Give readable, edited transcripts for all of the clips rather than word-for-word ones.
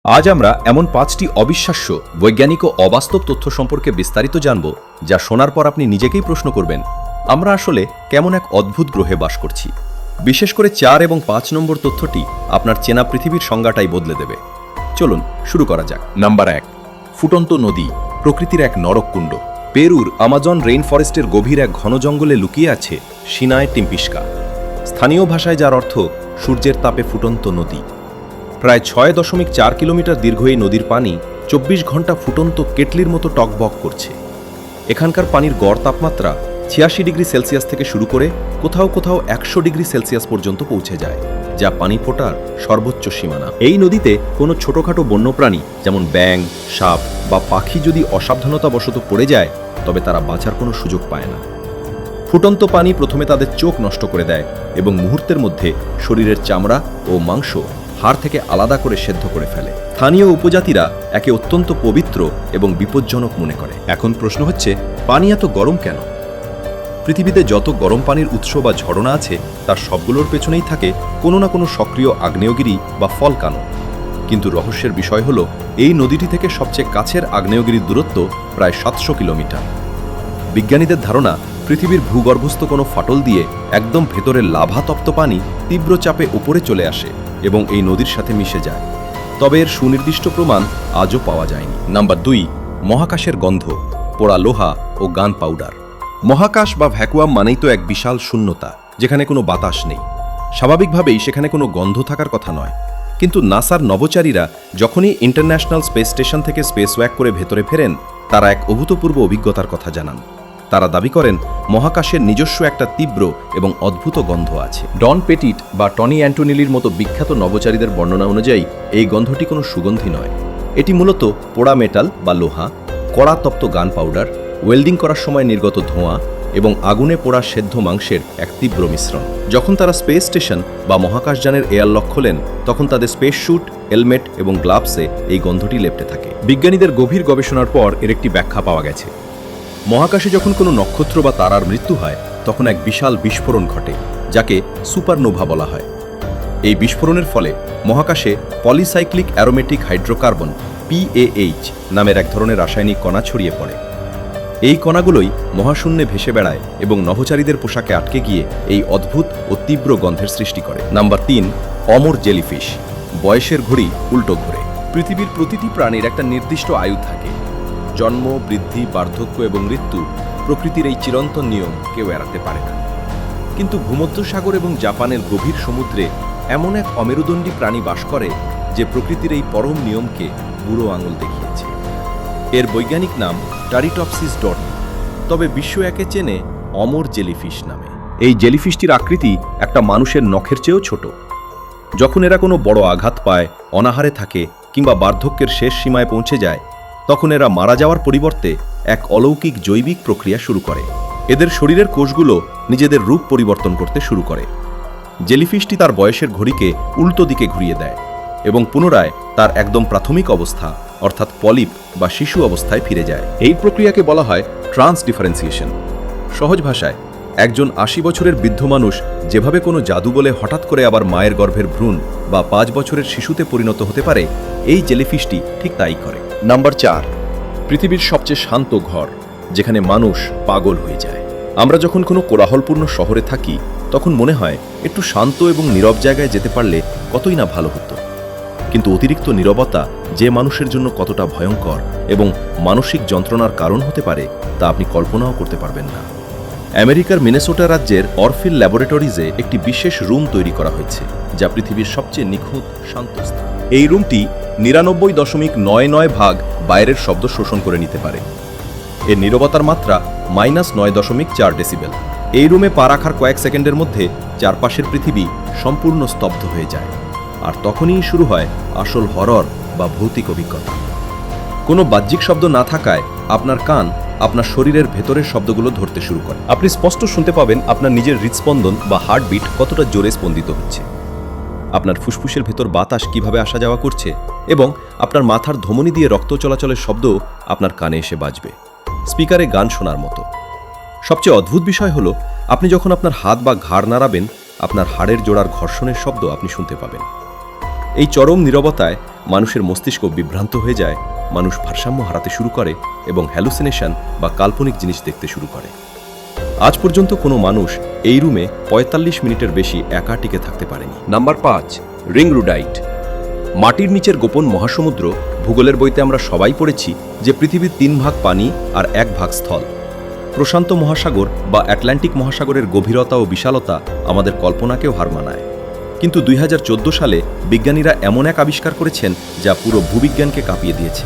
আজ আমরা এমন 5টি অবিশ্বাস্য বৈজ্ঞানিক ও অবাস্তব তথ্য সম্পর্কে বিস্তারিত জানব, যা শোনার পর আপনি নিজেকেই প্রশ্ন করবেন, আমরা আসলে কেমন এক অদ্ভুত গ্রহে বাস করছি। বিশেষ করে 4 এবং 5 নম্বর তথ্যটি আপনার চেনা পৃথিবীর সংজ্ঞাটাই বদলে দেবে। চলুন শুরু করা যাক। নাম্বার 1, ফুটন্ত নদী, প্রকৃতির এক নরককুণ্ড। পেরুর আমাজন রেইন ফরেস্টের গভীর এক ঘন জঙ্গলে লুকিয়ে আছে সিনাই টিম্পিস্কা, স্থানীয় ভাষায় যার অর্থ সূর্যের তাপে ফুটন্ত নদী। প্রায় 6.4 কিলোমিটার দীর্ঘ এই নদীর পানি 24 ঘন্টা ফুটন্ত কেটলির মতো টকবক করছে। এখানকার পানির গড় তাপমাত্রা 86 ডিগ্রি সেলসিয়াস থেকে শুরু করে কোথাও কোথাও 100 ডিগ্রি সেলসিয়াস পর্যন্ত পৌঁছে যায়, যা পানি ফোটার সর্বোচ্চ সীমানা। এই নদীতে কোনো ছোটখাটো বন্যপ্রাণী যেমন ব্যাঙ, সাপ বা পাখি যদি অসাবধানতাবশত পড়ে যায়, তবে তারা বাঁচার কোনো সুযোগ পায় না। ফুটন্ত পানি প্রথমে তাদের চোখ নষ্ট করে দেয় এবং মুহূর্তের মধ্যে শরীরের চামড়া ও মাংস হাড় থেকে আলাদা করে সেদ্ধ করে ফেলে। স্থানীয় উপজাতিরা একে অত্যন্ত পবিত্র এবং বিপজ্জনক মনে করে। এখন প্রশ্ন হচ্ছে, পানি এত গরম কেন? পৃথিবীতে যত গরম পানির উৎস বা ঝরনা আছে, তার সবগুলোর পেছনেই থাকে কোনো না কোনো সক্রিয় আগ্নেয়গিরি বা ফলকানো। কিন্তু রহস্যের বিষয় হলো, এই নদীটি থেকে সবচেয়ে কাছের আগ্নেয়গিরির দূরত্ব প্রায় 700 কিলোমিটার। বিজ্ঞানীদের ধারণা, পৃথিবীর ভূগর্ভস্থ কোনো ফাটল দিয়ে একদম ভেতরের লাভাতপ্ত পানি তীব্র চাপে উপরে চলে আসে এবং এই নদীর সাথে মিশে যায়। তবে এর সুনির্দিষ্ট প্রমাণ আজও পাওয়া যায়নি। নাম্বার 2, মহাকাশের গন্ধ, পোড়া লোহা ও গান পাউডার। মহাকাশ বা ভ্যাকুয়াম মানেই তো এক বিশাল শূন্যতা, যেখানে কোনো বাতাস নেই। স্বাভাবিকভাবেই সেখানে কোনো গন্ধ থাকার কথা নয়। কিন্তু নাসার নভোচারীরা যখনই ইন্টারন্যাশনাল স্পেস স্টেশন থেকে স্পেসওয়াক করে ভেতরে ফেরেন, তারা এক অভূতপূর্ব অভিজ্ঞতার কথা জানান। তারা দাবি করেন, মহাকাশের নিজস্ব একটা তীব্র এবং অদ্ভুত গন্ধ আছে। ডন পেটিট বা টনি অ্যান্টোনিলির মতো বিখ্যাত নভোচারীদের বর্ণনা অনুযায়ী এই গন্ধটি কোনো সুগন্ধি নয়। এটি মূলত পোড়া মেটাল বা লোহা, কড়া তপ্ত গান পাউডার, ওয়েল্ডিং করার সময় নির্গত ধোঁয়া এবং আগুনে পোড়া সেদ্ধ মাংসের এক তীব্র মিশ্রণ। যখন তারা স্পেস স্টেশন বা মহাকাশযানের এয়ারলক খোলেন, তখন তাদের স্পেস স্যুট, হেলমেট এবং গ্লাভসে এই গন্ধটি লেপ্টে থাকে। বিজ্ঞানীদের গভীর গবেষণার পর এর একটি ব্যাখ্যা পাওয়া গেছে। মহাকাশে যখন কোনো নক্ষত্র বা তারার মৃত্যু হয়, তখন এক বিশাল বিস্ফোরণ ঘটে, যাকে সুপারনোভা বলা হয়। এই বিস্ফোরণের ফলে মহাকাশে পলিসাইক্লিক অ্যারোমেটিক হাইড্রোকার্বন PAH নামের এক ধরনের রাসায়নিক কণা ছড়িয়ে পড়ে। এই কণাগুলোই মহাশূন্যে ভেসে বেড়ায় এবং নভোচারীদের পোশাকে আটকে গিয়ে এই অদ্ভুত ও তীব্র গন্ধের সৃষ্টি করে। নাম্বার 3, অমর জেলিফিশ, বয়সের ঘড়ি উল্টো ঘোরে। পৃথিবীর প্রতিটি প্রাণীর একটা নির্দিষ্ট আয়ু থাকে। জন্ম, বৃদ্ধি, বার্ধক্য এবং মৃত্যু, প্রকৃতির এই চিরন্তন নিয়ম কেউ এড়াতে পারে না। কিন্তু ভূমধ্যসাগর এবং জাপানের গভীর সমুদ্রে এমন এক অমেরুদণ্ডী প্রাণী বাস করে, যে প্রকৃতির এই পরম নিয়মকে বুড়ো আঙুল দেখিয়েছে। এর বৈজ্ঞানিক নাম টারিটপসিস ডর্নি, তবে বিশ্ব একে চেনে অমর জেলিফিশ নামে। এই জেলিফিশটির আকৃতি একটা মানুষের নখের চেয়েও ছোট। যখন এরা কোনো বড় আঘাত পায়, অনাহারে থাকে কিংবা বার্ধক্যের শেষ সীমায় পৌঁছে যায়, তখন এরা মারা যাওয়ার পরিবর্তে এক অলৌকিক জৈবিক প্রক্রিয়া শুরু করে। এদের শরীরের কোষগুলো নিজেদের রূপ পরিবর্তন করতে শুরু করে। জেলিফিশটি তার বয়সের ঘড়িকে উল্টো দিকে ঘুরিয়ে দেয় এবং পুনরায় তার একদম প্রাথমিক অবস্থা, অর্থাৎ পলিপ বা শিশু অবস্থায় ফিরে যায়। এই প্রক্রিয়াকে বলা হয় ট্রান্সডিফারেন্সিয়েশন। সহজ ভাষায়, একজন 80 বছরের বৃদ্ধ মানুষ যেভাবে কোনো জাদু বলে হঠাৎ করে আবার মায়ের গর্ভের ভ্রূণ বা 5 বছরের শিশুতে পরিণত হতে পারে, এই জেলিফিশটি ঠিক তাই করে। নাম্বার 4, পৃথিবীর সবচেয়ে শান্ত ঘর, যেখানে মানুষ পাগল হয়ে যায়। আমরা যখন কোনো কোলাহলপূর্ণ শহরে থাকি, তখন মনে হয় একটু শান্ত এবং নীরব জায়গায় যেতে পারলে কতই না ভালো হতো। কিন্তু অতিরিক্ত নীরবতা যে মানুষের জন্য কতটা ভয়ঙ্কর এবং মানসিক যন্ত্রণার কারণ হতে পারে, তা আপনি কল্পনাও করতে পারবেন না। আমেরিকার মিনেসোটা রাজ্যের অরফিল ল্যাবরেটরিজে একটি বিশেষ রুম তৈরি করা হয়েছে, যা পৃথিবীর সবচেয়ে নিখুঁত শান্ত স্থান। এই রুমটি 99.99 ভাগ বাইরের শব্দ শোষণ করে নিতে পারে। এর নীরবতার মাত্রা -9.4 ডেসিবেল। এই রুমে পা রাখার কয়েক সেকেন্ডের মধ্যে চারপাশের পৃথিবী সম্পূর্ণ স্তব্ধ হয়ে যায়, আর তখনই শুরু হয় আসল হরর বা ভৌতিক অভিজ্ঞতা। কোনো বাহ্যিক শব্দ না থাকায় আপনার কান আপনার শরীরের ভেতরের শব্দগুলো ধরতে শুরু করে। আপনি স্পষ্ট শুনতে পাবেন আপনার নিজের হৃদস্পন্দন বা হার্টবিট কতটা জোরে স্পন্দিত হচ্ছে, আপনার ফুসফুসের ভেতর বাতাস কিভাবে আসা যাওয়া করছে, এবং আপনার মাথার ধমনী দিয়ে রক্ত চলাচলের শব্দ আপনার কানে এসে বাজবে, স্পিকারে গান শোনার মতো। সবচেয়ে অদ্ভুত বিষয় হলো, আপনি যখন আপনার হাত বা ঘাড় নাড়াবেন, আপনার হাড়ের জোড়ার ঘর্ষণের শব্দ আপনি শুনতে পাবেন। এই চরম নীরবতায় মানুষের মস্তিষ্ক বিভ্রান্ত হয়ে যায়, মানুষ ভারসাম্য হারাতে শুরু করে এবং হ্যালুসিনেশন বা কাল্পনিক জিনিস দেখতে শুরু করে। আজ পর্যন্ত কোনো মানুষ এই রুমে ৪৫ মিনিটের বেশি একা টিকে থাকতে পারেনি। Number ৫, ringwoodite. মাটির নিচের গোপন মহাসমুদ্র। ভূগোলের বইতে আমরা সবাই পড়েছি যে পৃথিবীর ৩ ভাগ পানি আর ১ ভাগ স্থল। প্রশান্ত মহাসাগর বা আটলান্টিক মহাসাগরের গভীরতা ও বিশালতা আমাদের কল্পনাকেও হার মানায়। কিন্তু ২০১৪ সালে বিজ্ঞানীরা এমন এক আবিষ্কার করেছেন যা পুরো ভূবিজ্ঞানকে কাঁপিয়ে দিয়েছে।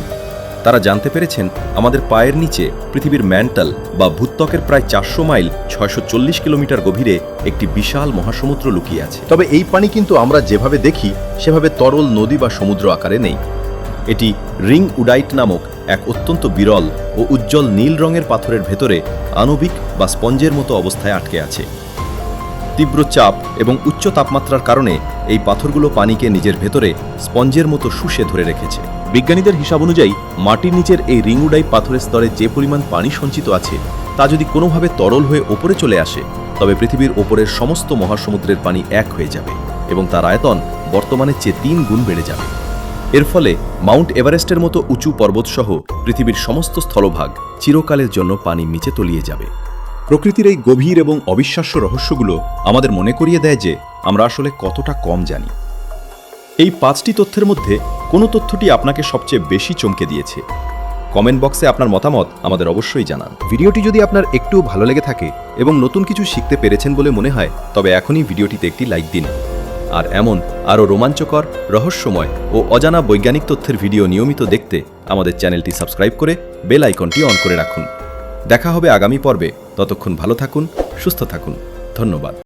তারা জানতে পেরেছেন আমাদের পায়ের নিচে পৃথিবীর ম্যান্টাল বা ভূত্বকের প্রায় ৪০০ মাইল ৬৪০ কিলোমিটার গভীরে একটি বিশাল মহাসমুদ্র লুকিয়ে আছে। তবে এই পানি কিন্তু আমরা যেভাবে দেখি সেভাবে তরল নদী বা সমুদ্র আকারে নেই। এটি রিং উডাইট নামক এক অত্যন্ত বিরল ও উজ্জ্বল নীল রঙের পাথরের ভেতরে আণবিক বা স্পঞ্জের মতো অবস্থায় আটকে আছে। তীব্র চাপ এবং উচ্চ তাপমাত্রার কারণে এই পাথরগুলো পানিকে নিজের ভেতরে স্পঞ্জের মতো শুষে ধরে রেখেছে। বিজ্ঞানীদের হিসাব অনুযায়ী মাটির নিচের এই রিং উডাই পাথরের স্তরে যে পরিমাণ পানি সঞ্চিত আছে তা যদি কোনোভাবে তরল হয়ে ওপরে চলে আসে তবে পৃথিবীর ওপরের সমস্ত মহাসমুদ্রের পানি এক হয়ে যাবে এবং তার আয়তন বর্তমানের চেয়ে ৩ গুণ বেড়ে যাবে। এর ফলে মাউন্ট এভারেস্টের মতো উঁচু পর্বতসহ পৃথিবীর সমস্ত স্থলভাগ চিরকালের জন্য পানির নিচে তলিয়ে যাবে। প্রকৃতির এই গভীর এবং অবিশ্বাস্য রহস্যগুলো আমাদের মনে করিয়ে দেয় যে আমরা আসলে কতটা কম জানি। এই ৫টি তথ্যের মধ্যে কোন তথ্যটি আপনাকে সবচেয়ে বেশি চমকে দিয়েছে? কমেন্ট বক্সে আপনার মতামত আমাদের অবশ্যই জানান। ভিডিওটি যদি আপনার একটু ভালো লেগে থাকে এবং নতুন কিছু শিখতে পেরেছেন বলে মনে হয় তবে এখনই ভিডিওটিতে একটি লাইক দিন। আর এমন আরও রোমাঞ্চকর, রহস্যময় ও অজানা বৈজ্ঞানিক তথ্যের ভিডিও নিয়মিত দেখতে আমাদের চ্যানেলটি সাবস্ক্রাইব করে বেল আইকনটি অন করে রাখুন। দেখা হবে আগামী পর্বে। ততক্ষণ ভালো থাকুন, সুস্থ থাকুন। ধন্যবাদ।